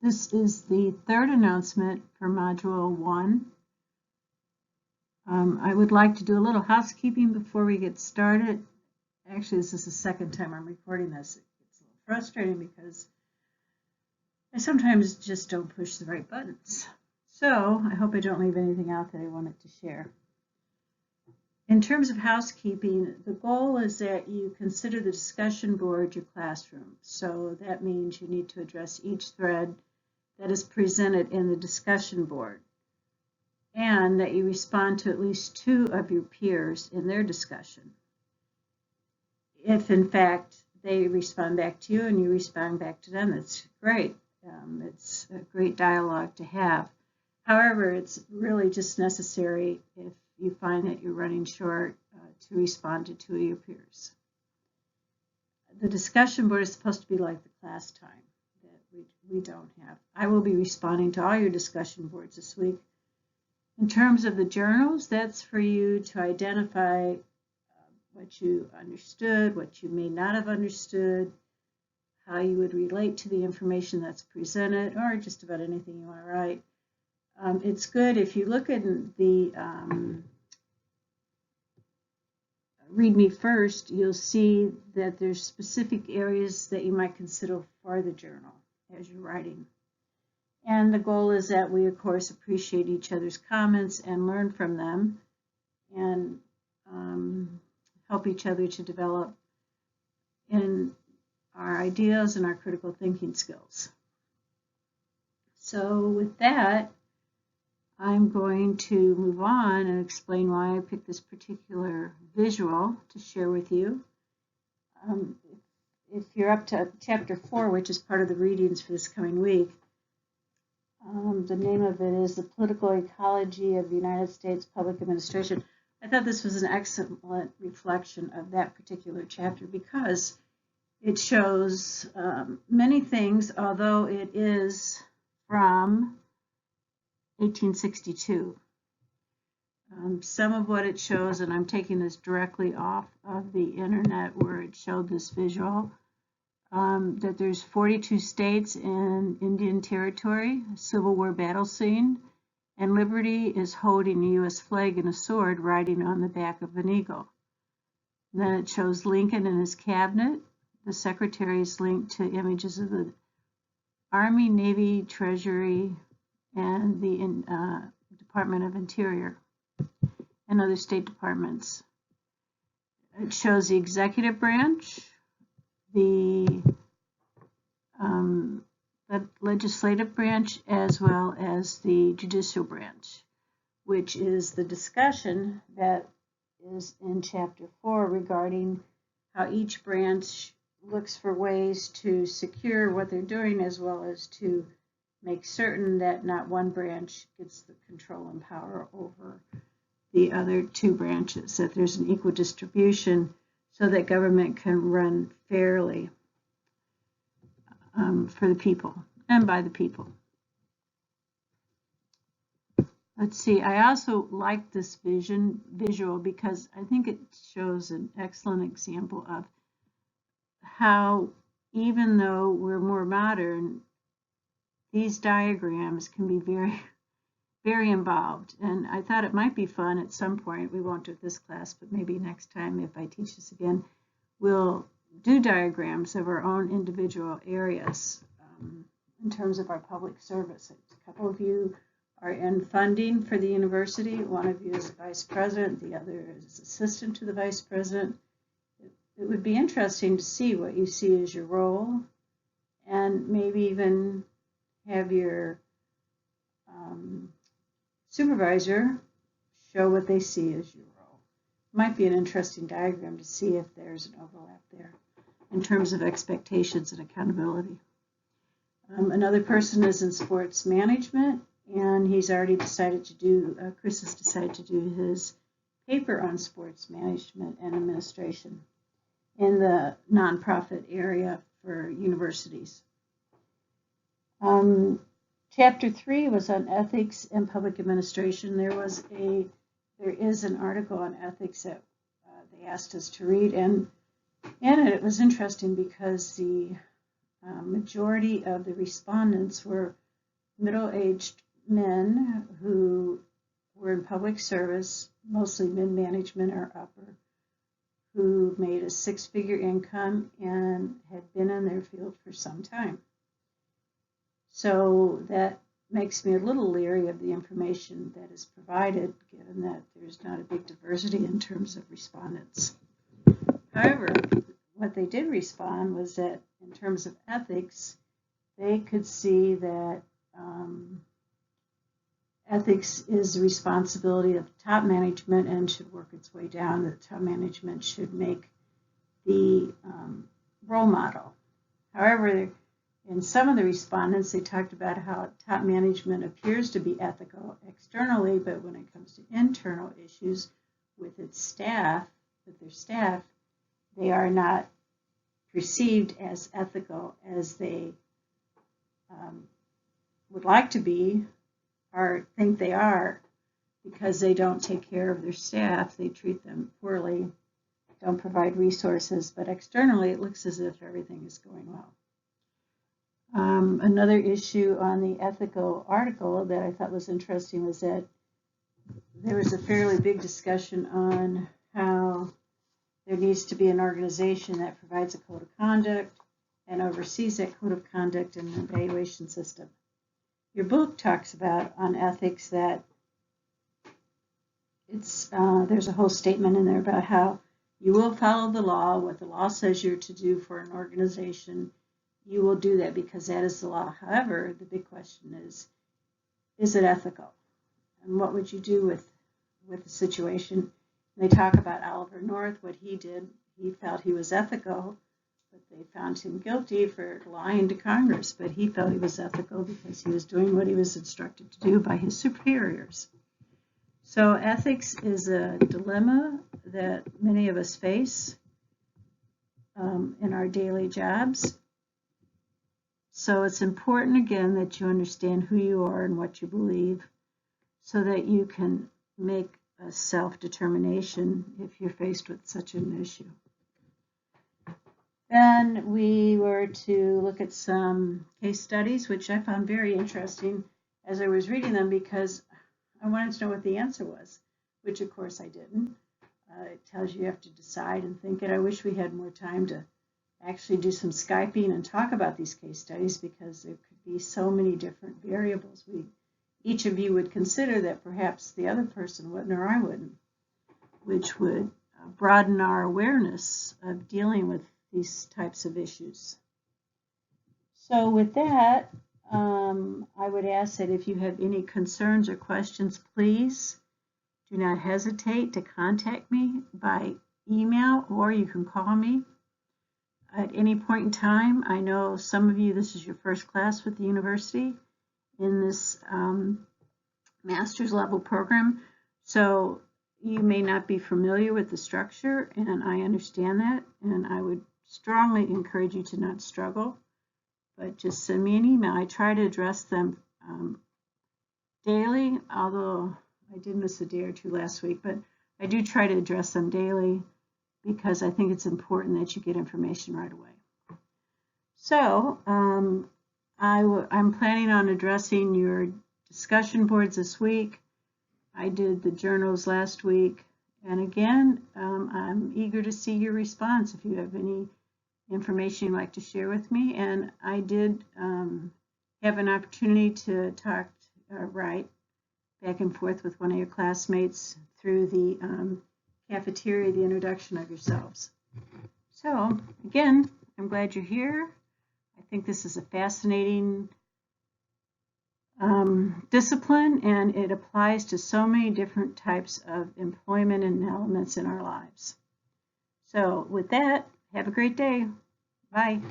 This is the third announcement for Module 1. I would like to do a little housekeeping before we get started. Actually, this is the second time I'm recording this. It's a little frustrating because I sometimes just don't push the right buttons. So I hope I don't leave anything out that I wanted to share. In terms of housekeeping, the goal is that you consider the discussion board your classroom. So that means you need to address each thread that is presented in the discussion board, and that you respond to at least 2 of your peers in their discussion. If in fact they respond back to you and you respond back to them, that's great. It's a great dialogue to have. However, it's really just necessary if you find that you're running short to respond to 2 of your peers. The discussion board is supposed to be like the class time that we don't have. I will be responding to all your discussion boards this week. In terms of the journals, that's for you to identify what you understood, what you may not have understood, how you would relate to the information that's presented, or just about anything you want to write. It's good if you look at the Read Me First, you'll see that there's specific areas that you might consider for the journal as you're writing. And the goal is that we, of course, appreciate each other's comments and learn from them and help each other to develop in our ideas and our critical thinking skills. So with that, I'm going to move on and explain why I picked this particular visual to share with you. If you're up to Chapter 4, which is part of the readings for this coming week, the name of it is The Political Ecology of the United States Public Administration. I thought this was an excellent reflection of that particular chapter because it shows many things, although it is from 1862. Some of what it shows, and I'm taking this directly off of the internet where it showed this visual, that there's 42 states in Indian Territory, a Civil War battle scene, and Liberty is holding a U.S. flag and a sword riding on the back of an eagle. And then it shows Lincoln and his cabinet. The secretary is linked to images of the Army, Navy, Treasury, and the Department of Interior and other state departments. It shows the executive branch, the legislative branch, as well as the judicial branch, which is the discussion that is in Chapter 4 regarding how each branch looks for ways to secure what they're doing, as well as to make certain that not one branch gets the control and power over the other 2 branches, that there's an equal distribution so that government can run fairly for the people and by the people. Let's see, I also like this visual because I think it shows an excellent example of how, even though we're more modern, these diagrams can be very, very involved. And I thought it might be fun at some point. We won't do it this class, but maybe next time if I teach this again, we'll do diagrams of our own individual areas in terms of our public service. A couple of you are in funding for the university. One of you is vice president. The other is assistant to the vice president. It would be interesting to see what you see as your role, and maybe even have your supervisor show what they see as your role. Might be an interesting diagram to see if there's an overlap there in terms of expectations and accountability. Another person is in sports management, and he's already decided to do, Chris has decided to do his paper on sports management and administration in the nonprofit area for universities. Chapter 3 was on ethics and public administration. There is an article on ethics that they asked us to read, and in it was interesting because the majority of the respondents were middle-aged men who were in public service, mostly mid-management or upper, who made a six-figure income and had been in their field for some time. So that makes me a little leery of the information that is provided, given that there's not a big diversity in terms of respondents. However, what they did respond was that in terms of ethics, they could see that ethics is the responsibility of top management and should work its way down. That top management should make the role model. However, in some of the respondents, they talked about how top management appears to be ethical externally, but when it comes to internal issues with their staff, they are not perceived as ethical as they would like to be or think they are, because they don't take care of their staff, they treat them poorly, don't provide resources, but externally it looks as if everything is going well. Another issue on the ethical article that I thought was interesting was that there was a fairly big discussion on how there needs to be an organization that provides a code of conduct and oversees that code of conduct and an evaluation system. Your book talks about on ethics that there's a whole statement in there about how you will follow the law, what the law says you're to do for an organization. You will do that because that is the law. However, the big question is it ethical? And what would you do with the situation? And they talk about Oliver North, what he did. He felt he was ethical, but they found him guilty for lying to Congress. But he felt he was ethical because he was doing what he was instructed to do by his superiors. So ethics is a dilemma that many of us face in our daily jobs. So it's important, again, that you understand who you are and what you believe so that you can make a self-determination if you're faced with such an issue. Then we were to look at some case studies, which I found very interesting as I was reading them because I wanted to know what the answer was, which of course I didn't. It tells you have to decide and think it. I wish we had more time to actually do some Skyping and talk about these case studies because there could be so many different variables each of you would consider that perhaps the other person wouldn't or I wouldn't, which would broaden our awareness of dealing with these types of issues. So with that, I would ask that if you have any concerns or questions, please do not hesitate to contact me by email or you can call me at any point in time. I know some of you, this is your first class with the university in this master's level program, so you may not be familiar with the structure, and I understand that, and I would strongly encourage you to not struggle, but just send me an email. I try to address them daily, although I did miss a day or two last week, but I do try to address them daily because I think it's important that you get information right away. So I'm planning on addressing your discussion boards this week. I did the journals last week. And again, I'm eager to see your response if you have any information you'd like to share with me. And I did have an opportunity to write back and forth with one of your classmates through the cafeteria, the introduction of yourselves. So again, I'm glad you're here. I think this is a fascinating discipline, and it applies to so many different types of employment and elements in our lives. So with that, have a great day. Bye.